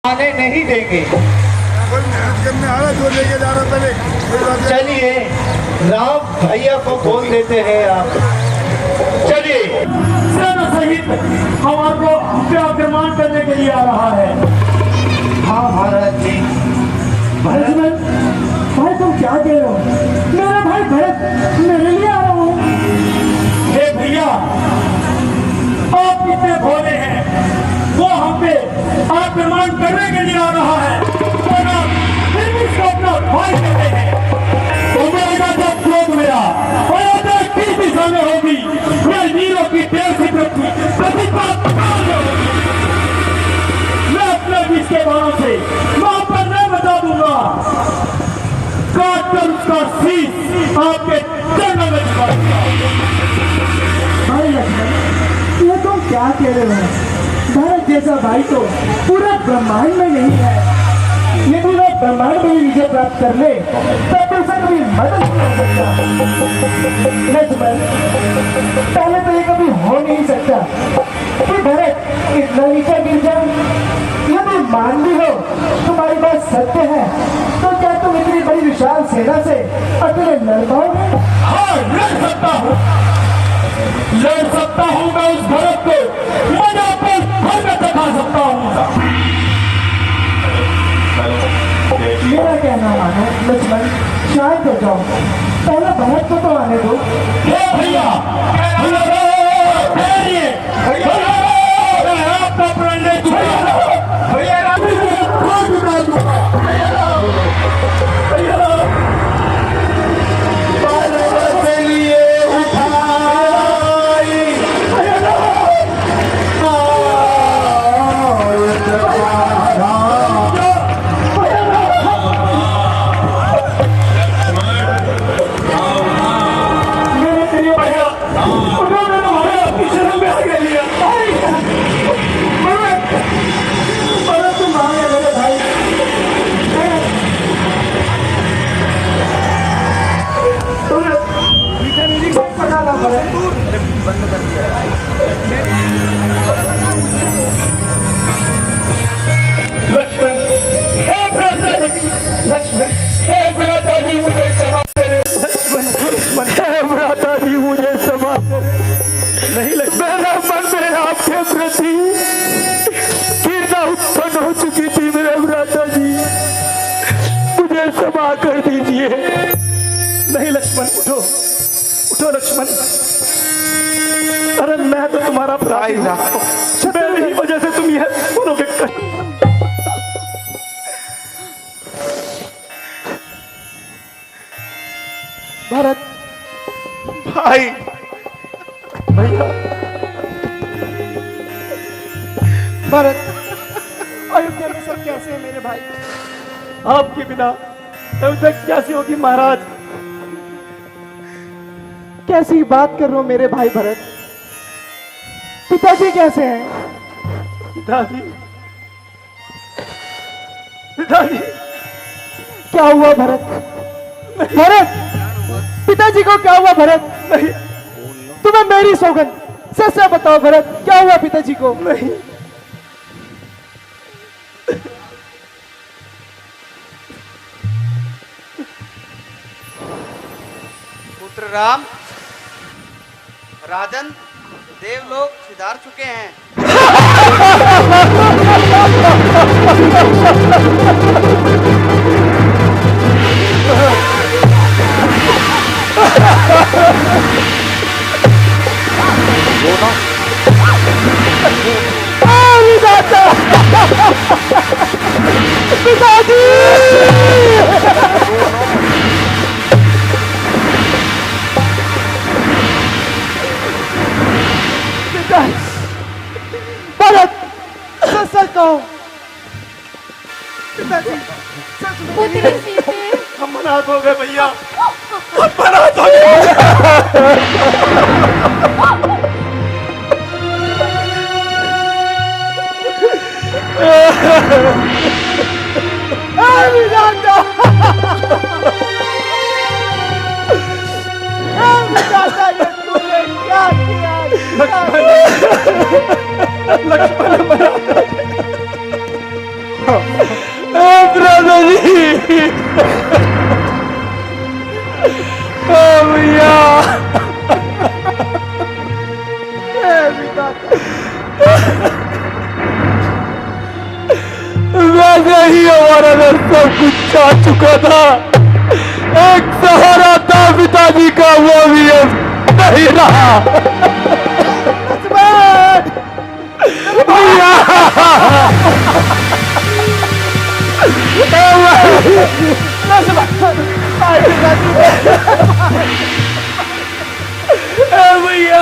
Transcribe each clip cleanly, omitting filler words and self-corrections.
आने नहीं देंगे। जो लेके जा रहा पहले चलिए राम भैया को बोल देते हैं आप। चलिए सेना सहित हमारे को आक्रमण करने के लिए आ रहा है। हाँ महाराज जी। भरत भाई तुम क्या कह रहे हो? मेरा भाई भरत मेरे लिए आ रहा हूँ। हे भैया आप कितने भोले हैं, वो हम पे आक्रमण करने के लिए आ रहा है और आप फिर भी इसको अपना भाई कहते हैं। तो मेरा जब क्रोध मेरा और यात्रा किस दिशा में होगी, मैं वीरों की देर से प्रतिभा मैं अपने बीच के बाणों से वहां पर नहीं बता दूंगा, काट कर उसका शीश आपके चरणों में झुका दूंगा। भाई लक्ष्मण ये तुम क्या कह रहे हो? भरत जैसा भाई तो पूरा ब्रह्मांड में नहीं है। यदि वह ब्रह्मांड में विजय प्राप्त कर ले तब ऐसा कभी मदद नहीं हो सकता। लक्ष्मण पहले तो ये कभी हो नहीं सकता कि भरत इतना नीचे गिर जाए। यदि मान भी हो तुम्हारी बात सत्य है तो क्या तुम इतनी बड़ी विशाल सेना से अकेले लड़ पाओगे? हाँ लड़ सकता हूँ मैं उस भरत को मजा पर घर में दिखा सकता हूँ। मेरा कहना मानो लक्ष्मण शांत हो जाओ, पहले भरत को तो आने दो। भैया आपका प्रण ले कर दीजिए। नहीं लक्ष्मण उठो उठो लक्ष्मण, अरे मैं तो तुम्हारा भाई ना, मेरी वजह से तुम यह सुनोगे। भरत भाई भैया भरत अयोध्या में सब कैसे है मेरे भाई? आपके बिना अयोध्या कैसी होगी महाराज? कैसी बात कर रहे हो मेरे भाई भरत? पिताजी कैसे हैं? पिताजी पिताजी क्या हुआ भरत? भरत पिताजी को क्या हुआ भरत? नहीं तुम्हें मेरी सौगंध सच से बताओ भरत, क्या हुआ पिताजी को? नहीं पुत्र राम, राजन देवलोक सिधार चुके हैं। पिताजी भरत सच सच कहो। पिताजी पुत्री सीते हम अनाथ हो गए भैया, हम अनाथ हो गए। क्या किया? लक्ष्मण ब्रदर जी, भैया वैसे ही हमारा सब कुछ चाह चुका था। एक सहारा था पिताजी का, वो भी अब नहीं रहा। भैया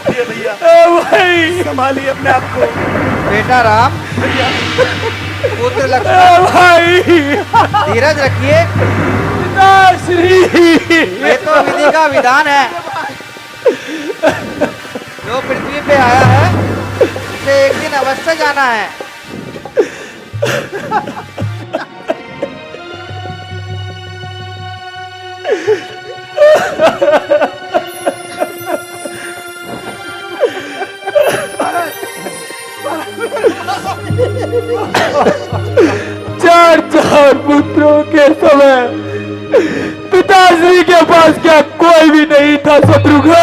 भैया भैया भाई, संभालिए अपने आप को। बेटा राम, पुत्र लक्ष्मण, भाई धीरज रखिए। पिताश्री, ये तो विधि का विधान है। जो पृथ्वी पे आया है उसे एक दिन अवश्य जाना है। चार चार पुत्रों के समय पिताश्री के पास क्या कोई भी नहीं था शत्रुघ्न?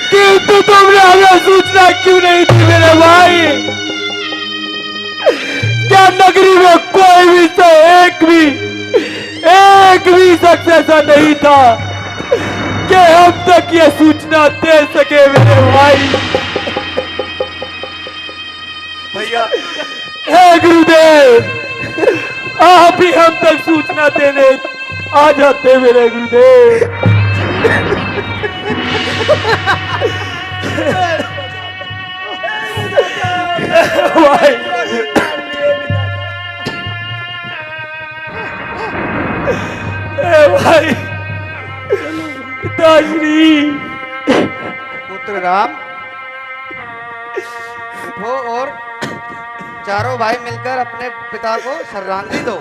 किंतु तुमने हमें सूचना क्यों नहीं दी मेरे भाई? क्या नगरी में कोई भी से एक भी शख्स ऐसा नहीं था कि हम तक ये सूचना दे सके मेरे भाई? भैया हे गुरुदेव, आप ही हम तक सूचना देने आ जाते मेरे गुरुदेव। भाई भाई, पिताश्री। पुत्र राम, उठो और चारों भाई मिलकर अपने पिता को श्रद्धांजलि दो।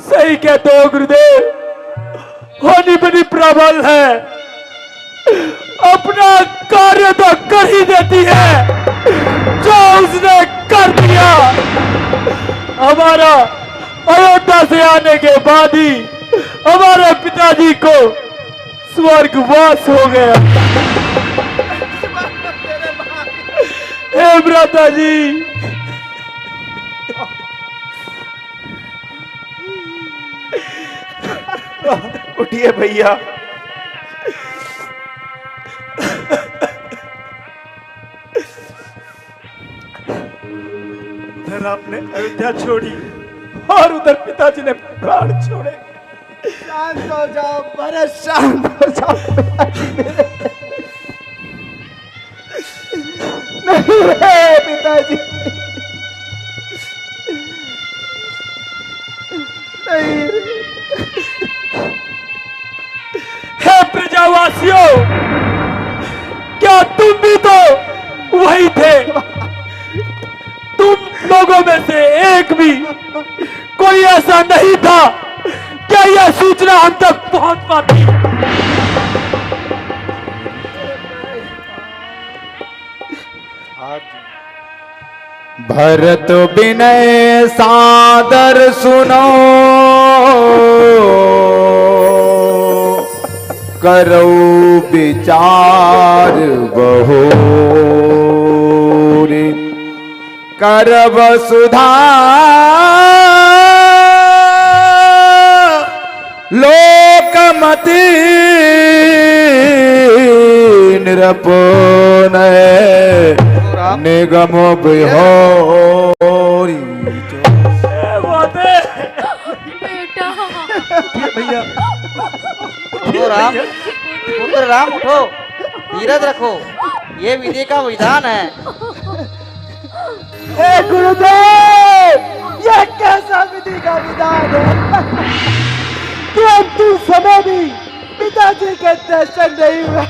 सही कहते हो गुरुदेव, होनी बनी प्रबल है, अपना कार्य तो कर ही देती है जो उसने कर दिया। हमारा अयोध्या से आने के बाद ही हमारे पिताजी को स्वर्गवास हो गया। हे भ्राता जी, उठिए भैया। उधर आपने अयोध्या छोड़ी और उधर पिताजी ने प्राण छोड़े। शांत हो जाओ भरत, शांत हो जाओ पिताजी मेरे। नहीं रे पिताजी, नहीं रे। हे प्रजावासियों, क्या तुम भी तो वही थे? तुम लोगों में से एक भी कोई ऐसा नहीं था क्या यह सूचना हम तक पहुंच पाती? भरत विनय सादर सुनो, करो विचार बहुरी, करब सुधा लोकमति निरपुन निगम बिहोरी। बेटा, भैया उठो राम, पुत्र राम उठो, धीरज रखो। ये विधि का विधान है। हे गुरुदेव, यह कैसा विधि का विधान है कि अंतिम समय भी पिताजी के दर्शन नहीं हुए।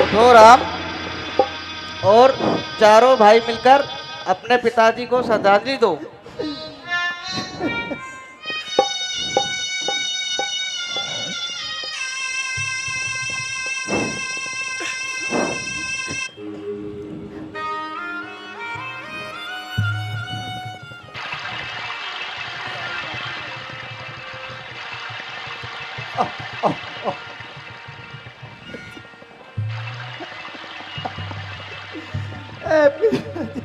उठो राम और चारों भाई मिलकर अपने पिताजी को श्रद्धांजलि दो। ए, पिताजी।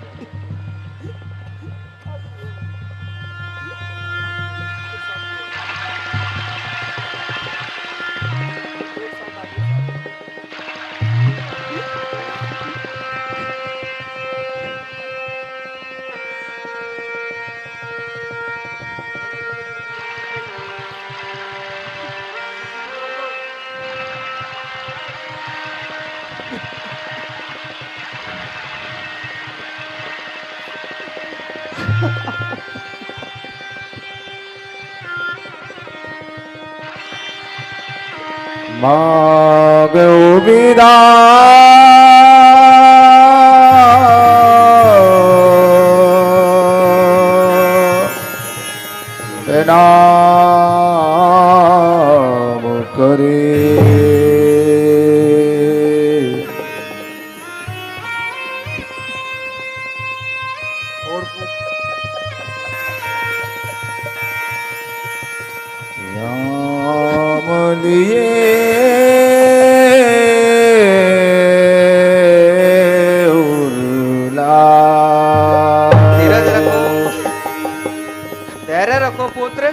मांगो विदा नाम करे नाम लिए धीरज रखो, धैर्य रखो पुत्र।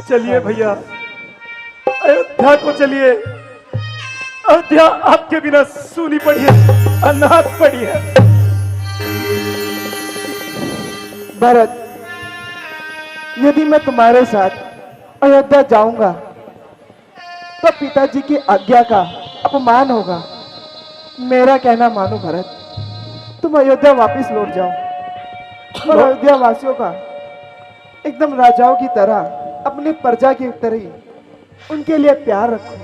चलिए भैया, अयोध्या को चलिए। अयोध्या आपके बिना सूनी पड़ी है, अनाथ पड़ी है। भरत, यदि मैं तुम्हारे साथ अयोध्या जाऊंगा तो पिताजी की आज्ञा का अपमान होगा। मेरा कहना मानो भरत, तुम अयोध्या वापस लौट जाओ और अयोध्या वासियों का एकदम राजाओं की तरह, अपनी प्रजा की तरह ही उनके लिए प्यार रखो।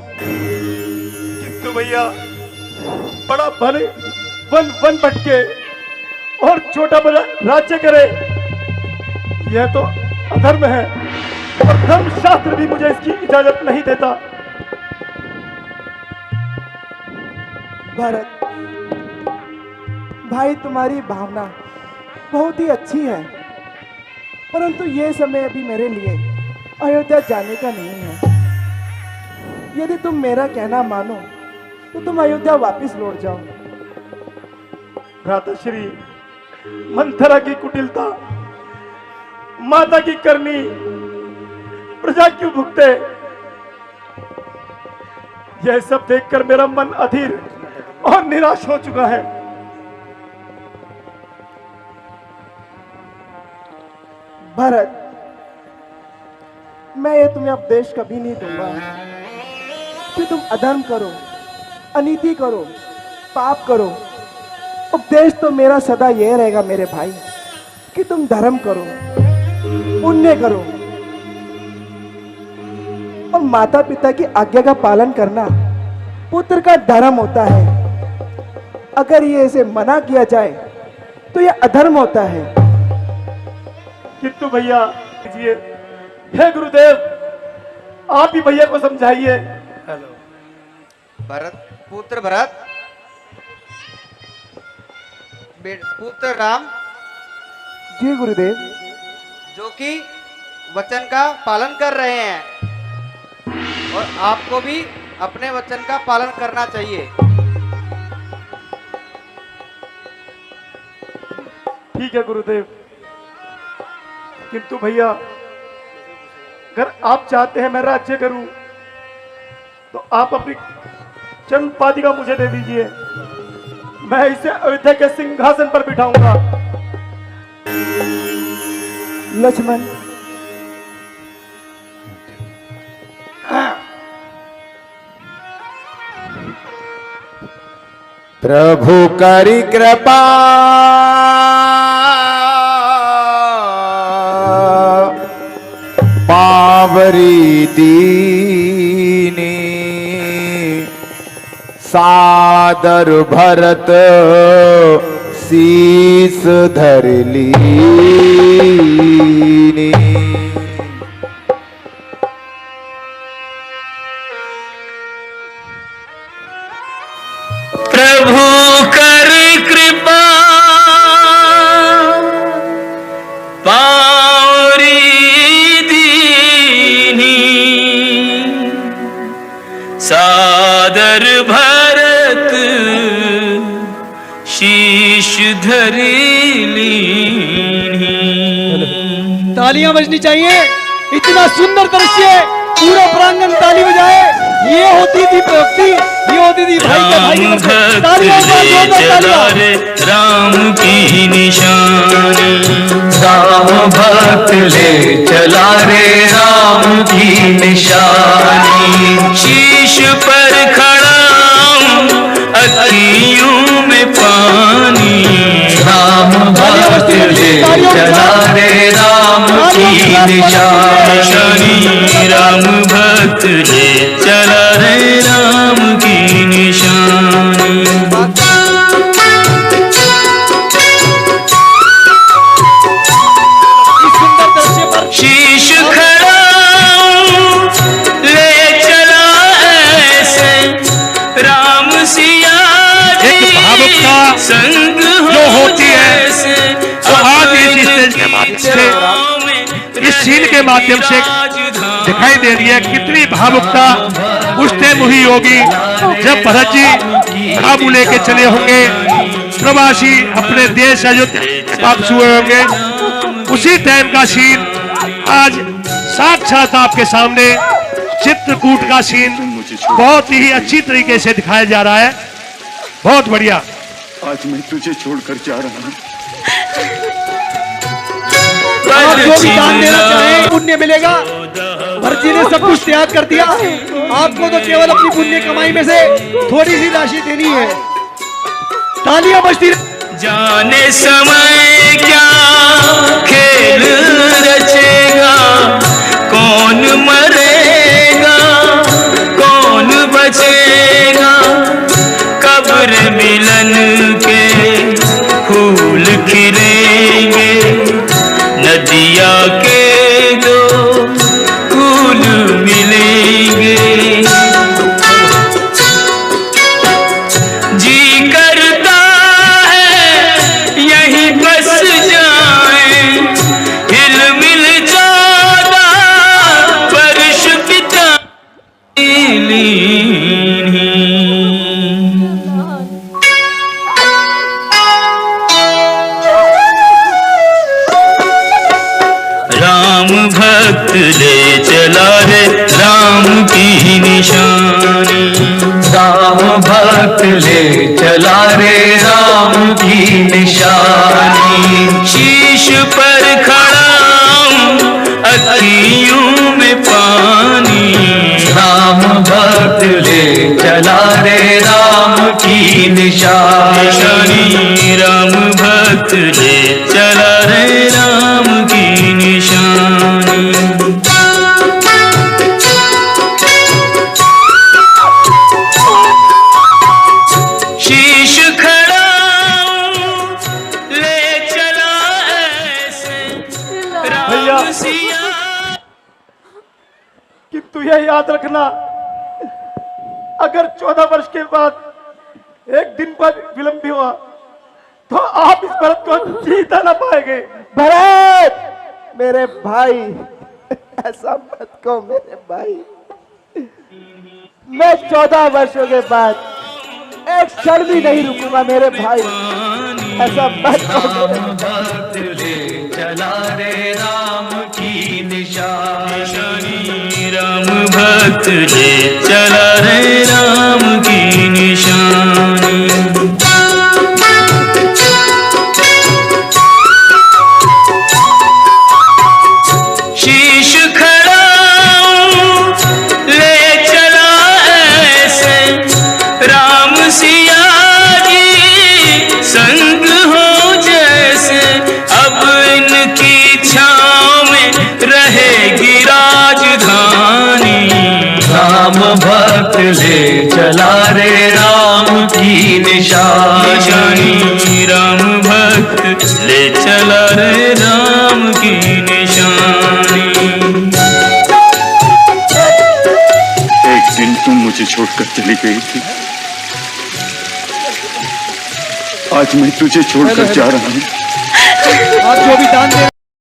किंतु भैया, बड़ा भले वन वन भटके और छोटा बड़ा राज्य करे, यह तो अधर्म है और धर्मशास्त्र भी मुझे इसकी इजाजत नहीं देता। भरत भाई, तुम्हारी भावना बहुत ही अच्छी है, परंतु यह समय अभी मेरे लिए अयोध्या जाने का नहीं है। यदि तुम मेरा कहना मानो तो तुम अयोध्या वापस लौट जाओ। भ्राताश्री, मंथरा की कुटिलता, माता की करनी, प्रजा क्यों भुगते, यह सब देखकर मेरा मन अधीर और निराश हो चुका है। भरत, मैं ये तुम्हें उपदेश कभी नहीं दूंगा कि तुम अधर्म करो, अनीति करो, पाप करो। उपदेश तो मेरा सदा यह रहेगा मेरे भाई कि तुम धर्म करो, पुण्य करो और माता पिता की आज्ञा का पालन करना पुत्र का धर्म होता है। अगर ये इसे मना किया जाए तो यह अधर्म होता है। किंतु भैया, हे गुरुदेव, आप ही भैया को समझाइए। हेलो भरत, पुत्र भरत, पुत्र राम, जी गुरुदेव। जो कि वचन का पालन कर रहे हैं और आपको भी अपने वचन का पालन करना चाहिए। ठीक है गुरुदेव, किंतु भैया, अगर आप चाहते हैं मैं राज्य करूं तो आप अपनी चरण पादिका मुझे दे दीजिए, मैं इसे अयोध्या के सिंहासन पर बिठाऊंगा। लक्ष्मण, प्रभु करी कृपा पावरी दीनी सादर भरत शीस धर लीनी। सादर भरत शीश धरी लीनी। तालियां बजनी चाहिए। इतना सुंदर दृश्य, पूरा प्रांगण ताली बजाए। ये होती थी भक्ति, ये होती थी भाई के भाई राम की भक्त तालियां ले चला तालियां। रे राम की निशानी। राम भक्त ले चला रे राम की निशानी। शीश पर खड़ा हूं, अखियों में पानी। राम भक्त ले चला रे राम की निशानी। राम भक्त ले चला रे राम की निशानी। इस सुंदर दृश्य पर शीश खड़ा ले चला ऐसे राम सिया जी। एक भावुकता संग जो होती है, जैसे वो आज इस स्टेज के माध्यम से, इस सीन के माध्यम से दिखाई दे रही है। कितनी भावुकता उस टाइम हुई होगी जब भरत जी काबू लेके चले होंगे, प्रवासी अपने देश अयोध्या वापस हुए होंगे। उसी टाइम का सीन आज साक्षात आपके सामने चित्रकूट का सीन बहुत ही अच्छी तरीके से दिखाया जा रहा है। बहुत बढ़िया। आज मैं तुझे छोड़कर जा रहा हूँ। आप जो भी दान देना चाहें पुण्य मिलेगा। भरत जी ने सब कुछ त्याग कर दिया, आपको तो केवल अपनी पुण्य कमाई में से थोड़ी सी राशि देनी है। तालियां बजती जाने समय क्या खेल रचेगा, कौन मरेगा कौन बचेगा। कब्र मिलन के फूल खिलेंगे, नदिया के दो फूल मिलेंगे। जी करता है यहीं बस जाएं, हिल मिल जादा वर्ष बिता राम भक्त ले चला रे राम की निशानी। राम भक्त ले चला रे राम की निशानी। शीश पर खड़ा हूं, अखियों में पानी। राम भक्त ले चला रे राम की निशानी। राम भक्त ले चला रे राम की निशानी। शीश खड़ा ले चला ऐसे भैया। राम सिया। किंतु यह याद रखना, अगर 14 वर्ष के बाद एक दिन पर विलंब भी हुआ तो आप इस भरत को जीता ना पाएंगे। भरत मेरे भाई, ऐसा मत कहो मेरे भाई। मैं 14 वर्षों के बाद एक क्षण भी नहीं रुकूंगा मेरे भाई, ऐसा मत कहो मेरे भक्त ले चला रे राम की निशानी। राम भक्त ले चला रे राम की निशानी। शीश खड़ा ले चला ऐसे राम सिया जी। संग हो जैसे अब इनकी छाँव में रहेगी राजधानी। राम भक्त ले चला रे राम की निशानी। राम भक्त ले चला रे राम की निशानी। एक दिन तुम मुझे छोड़कर चली गई थी, आज मैं तुझे छोड़कर जा रहा हूँ। आप जो भी दान दे